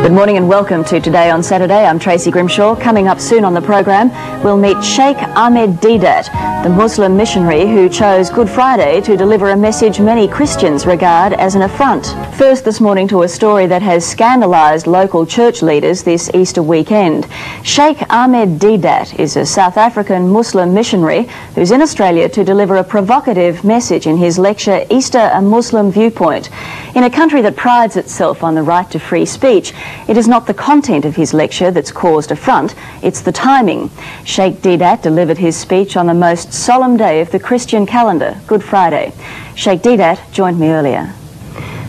Good morning and welcome to Today on Saturday. I'm Tracy Grimshaw. Coming up soon on the program, we'll meet Sheikh Ahmed Deedat, the Muslim missionary who chose Good Friday to deliver a message many Christians regard as an affront. First this morning to a story that has scandalised local church leaders this Easter weekend. Sheikh Ahmed Deedat is a South African Muslim missionary who's in Australia to deliver a provocative message in his lecture, Easter, a Muslim Viewpoint. In a country that prides itself on the right to free speech, it is not the content of his lecture that's caused affront, it's the timing. Sheikh Deedat delivered his speech on the most solemn day of the Christian calendar, Good Friday. Sheikh Deedat joined me earlier.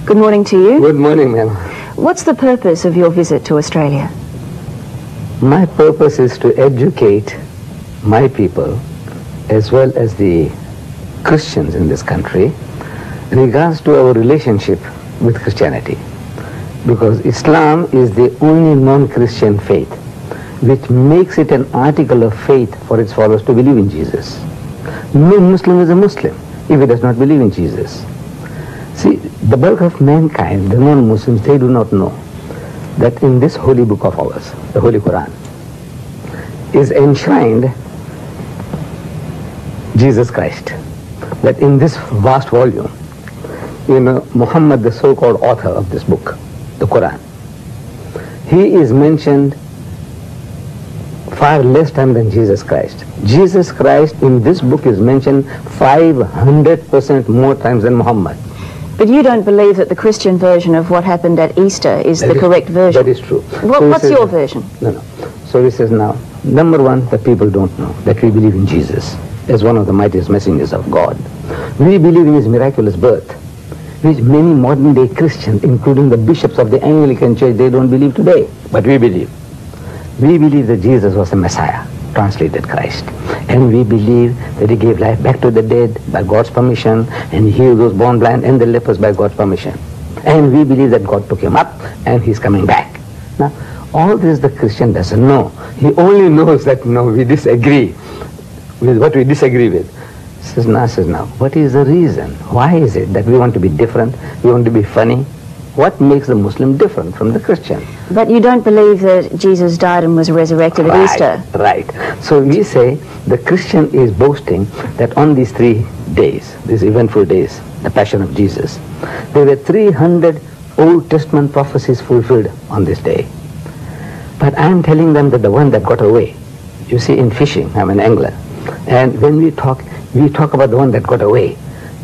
Good morning to you. Good morning, ma'am. What's the purpose of your visit to Australia? My purpose is to educate my people, as well as the Christians in this country, in regards to our relationship with Christianity. Because Islam is the only non-Christian faith which makes it an article of faith for its followers to believe in Jesus. No Muslim is a Muslim if he does not believe in Jesus. See, the bulk of mankind, the non-Muslims, they do not know that in this holy book of ours, the Holy Quran, is enshrined Jesus Christ. That in this vast volume, Muhammad, the so-called author of this book, the Quran, he is mentioned far less time than Jesus Christ. Jesus Christ in this book is mentioned 500% more times than Muhammad. But you don't believe that the Christian version of what happened at Easter is the correct version? That is true. What's your version? No. So he says now, number one, the people don't know that we believe in Jesus as one of the mightiest messengers of God. We believe in his miraculous birth, which many modern day Christians, including the bishops of the Anglican Church, they don't believe today. But we believe. We believe that Jesus was the Messiah, translated Christ. And we believe that he gave life back to the dead by God's permission, and he healed those born blind and the lepers by God's permission. And we believe that God took him up and he's coming back. Now, all this the Christian doesn't know. He only knows that, we disagree with what we disagree with. Says now, what is the reason? Why is it that we want to be different? We want to be funny? What makes the Muslim different from the Christian? But you don't believe that Jesus died and was resurrected at Easter? Right. So we say the Christian is boasting that on these 3 days, these eventful days, the Passion of Jesus, there were 300 Old Testament prophecies fulfilled on this day. But I'm telling them that the one that got away, you see, in fishing, I'm an angler, and when we talk about the one that got away.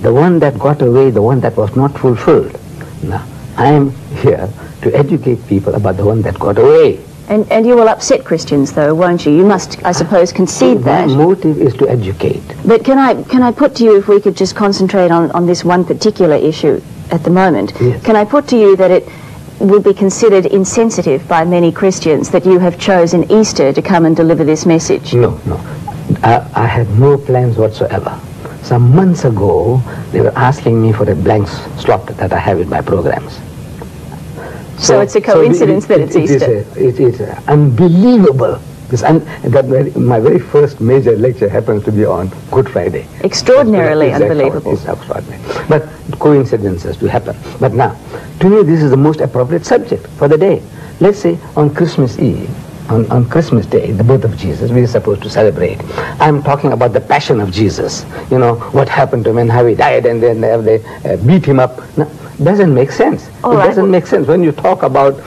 The one that got away, the one that was not fulfilled. Now, I am here to educate people about the one that got away. And you will upset Christians, though, won't you? You must, I suppose, concede that. My motive is to educate. But can I put to you, if we could just concentrate on this one particular issue at the moment, yes. Can I put to you that it would be considered insensitive by many Christians that you have chosen Easter to come and deliver this message? No. I had no plans whatsoever. Some months ago, they were asking me for a blank slot that I have in my programs. So it's a coincidence that it's Easter? It is unbelievable. My very first major lecture happens to be on Good Friday. Extraordinarily unbelievable. It's extraordinary. But coincidences do happen. But now, to me, this is the most appropriate subject for the day. Let's say on Christmas Eve, on Christmas Day, the birth of Jesus, we are supposed to celebrate. I'm talking about the passion of Jesus. What happened to him and how he died, and then they beat him up. No, doesn't make sense. Doesn't make sense. When you talk about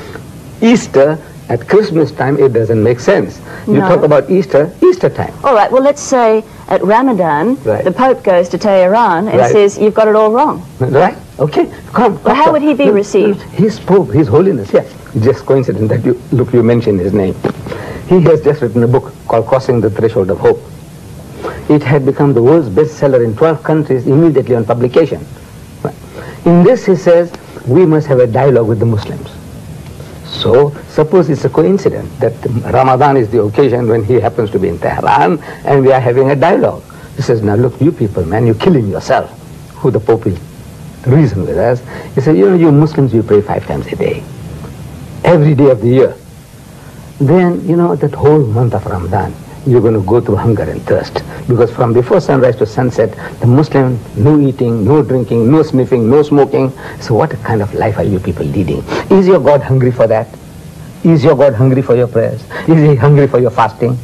Easter at Christmas time, it doesn't make sense. You talk about Easter time. All right, well, let's say at Ramadan, the Pope goes to Tehran and says, you've got it all wrong. Right? Okay, come. Well, how would he be received? His Pope, His Holiness, yes. Just coincident that you mentioned his name. He has just written a book called Crossing the Threshold of Hope. It had become the world's bestseller in 12 countries immediately on publication. In this he says, we must have a dialogue with the Muslims. So, suppose it's a coincidence that Ramadan is the occasion when he happens to be in Tehran and we are having a dialogue. He says, now look, you people, man, you're killing yourself. Who the Pope will reason with us. He said, you Muslims, you pray 5 times a day. Every day of the year. Then, that whole month of Ramadan, you're going to go through hunger and thirst. Because from before sunrise to sunset, the Muslim, no eating, no drinking, no sniffing, no smoking. So what kind of life are you people leading? Is your God hungry for that? Is your God hungry for your prayers? Is he hungry for your fasting?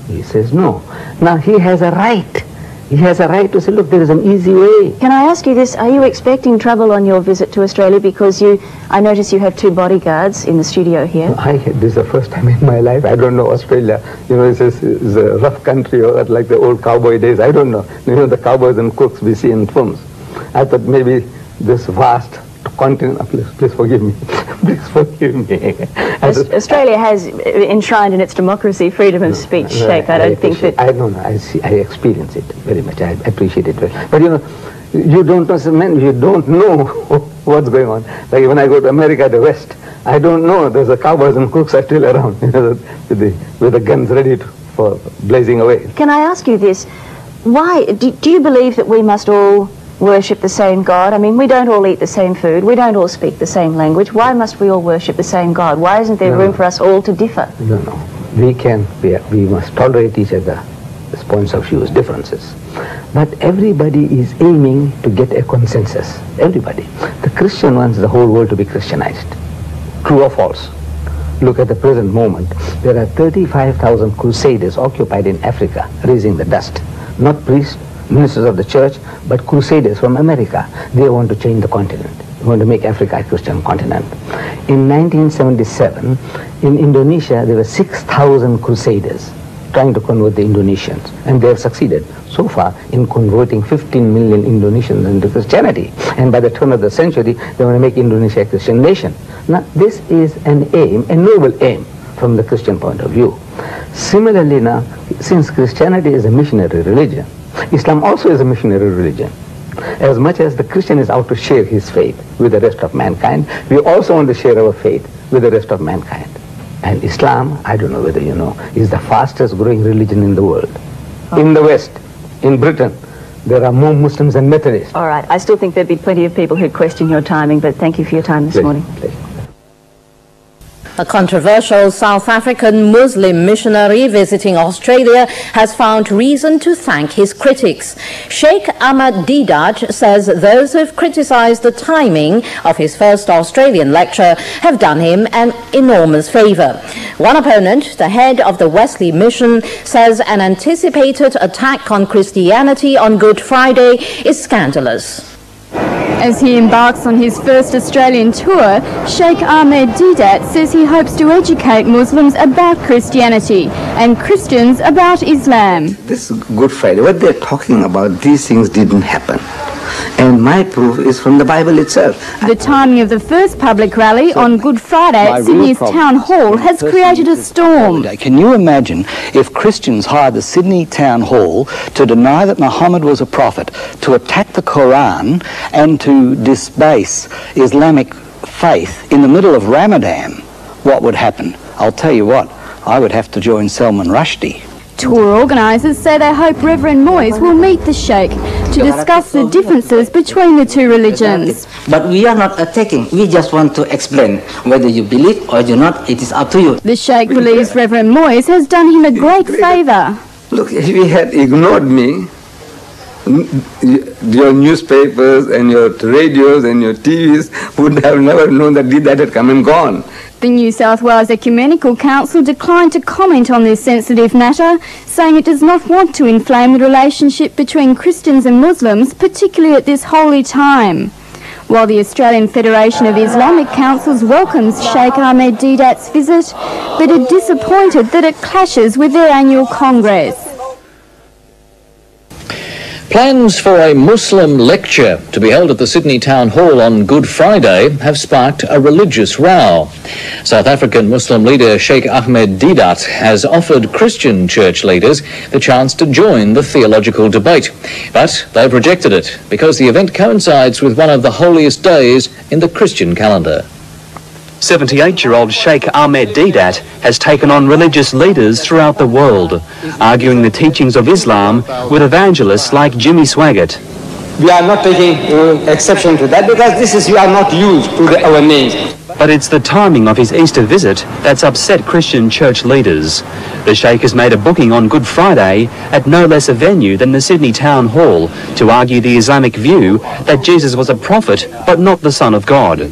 He says no. Now he has a right. He has a right to say, look, there is an easy way. Can I ask you this? Are you expecting trouble on your visit to Australia? Because I notice you have 2 bodyguards in the studio here. This is the first time in my life. I don't know Australia. You know, it's a rough country, or like the old cowboy days. I don't know. You know, the cowboys and cooks we see in films. I thought maybe this vast continent, please forgive me. Please forgive me. Australia has enshrined in its democracy freedom of speech, Sheikh. I don't think that... I experience it very much. I appreciate it very much. But you know, you don't know what's going on. Like when I go to America, the West, I don't know. There's the cowboys and cooks are still around, you know, with the guns ready for blazing away. Can I ask you this? Why do you believe that we must all worship the same God? I mean, we don't all eat the same food. We don't all speak the same language. Why must we all worship the same God? Why isn't there room for us all to differ? No. We must tolerate each other's points of view, differences. But everybody is aiming to get a consensus. Everybody. The Christian wants the whole world to be Christianized. True or false? Look at the present moment. There are 35,000 crusaders occupied in Africa, raising the dust. Not priests, ministers of the church, but crusaders from America. They want to change the continent. They want to make Africa a Christian continent. In 1977, in Indonesia, there were 6,000 crusaders trying to convert the Indonesians, and they have succeeded so far in converting 15 million Indonesians into Christianity. And by the turn of the century, they want to make Indonesia a Christian nation. Now, this is an aim, a noble aim from the Christian point of view. Similarly now, since Christianity is a missionary religion, Islam also is a missionary religion. As much as the Christian is out to share his faith with the rest of mankind, we also want to share our faith with the rest of mankind. And Islam, I don't know whether you know, is the fastest growing religion in the world. In the West, in Britain, there are more Muslims than Methodists. All right. I still think there'd be plenty of people who'd question your timing, but thank you for your time this morning. Pleasure. A controversial South African Muslim missionary visiting Australia has found reason to thank his critics. Sheikh Ahmad Deedat says those who have criticised the timing of his first Australian lecture have done him an enormous favour. One opponent, the head of the Wesley Mission, says an anticipated attack on Christianity on Good Friday is scandalous. As he embarks on his first Australian tour, Sheikh Ahmad Deedat says he hopes to educate Muslims about Christianity and Christians about Islam. This Good Friday, what they're talking about, these things didn't happen. And my proof is from the Bible itself. The timing of the first public rally on Good Friday at Sydney's Town Hall has created a storm. Can you imagine if Christians hired the Sydney Town Hall to deny that Muhammad was a prophet, to attack the Quran and to disbase Islamic faith in the middle of Ramadan? What would happen? I'll tell you what, I would have to join Salman Rushdie. Tour organisers say they hope Reverend Moyes will meet the Sheikh to discuss the differences between the two religions. But we are not attacking, we just want to explain. Whether you believe or you not, it is up to you. The Sheikh believes Reverend Moyes has done him a great favour. Look, if he had ignored me, your newspapers and your radios and your TVs would have never known that Deedat had come and gone. The New South Wales Ecumenical Council declined to comment on this sensitive matter, saying it does not want to inflame the relationship between Christians and Muslims, particularly at this holy time. While the Australian Federation of Islamic Councils welcomes Sheikh Ahmad Deedat's visit, but are disappointed that it clashes with their annual Congress. Plans for a Muslim lecture to be held at the Sydney Town Hall on Good Friday have sparked a religious row. South African Muslim leader Sheikh Ahmad Deedat has offered Christian church leaders the chance to join the theological debate, but they've rejected it because the event coincides with one of the holiest days in the Christian calendar. 78-year-old Sheikh Ahmad Deedat has taken on religious leaders throughout the world, arguing the teachings of Islam with evangelists like Jimmy Swaggart. We are not taking exception to that because we are not used to our names. But it's the timing of his Easter visit that's upset Christian church leaders. The Sheikh has made a booking on Good Friday at no less a venue than the Sydney Town Hall to argue the Islamic view that Jesus was a prophet but not the Son of God.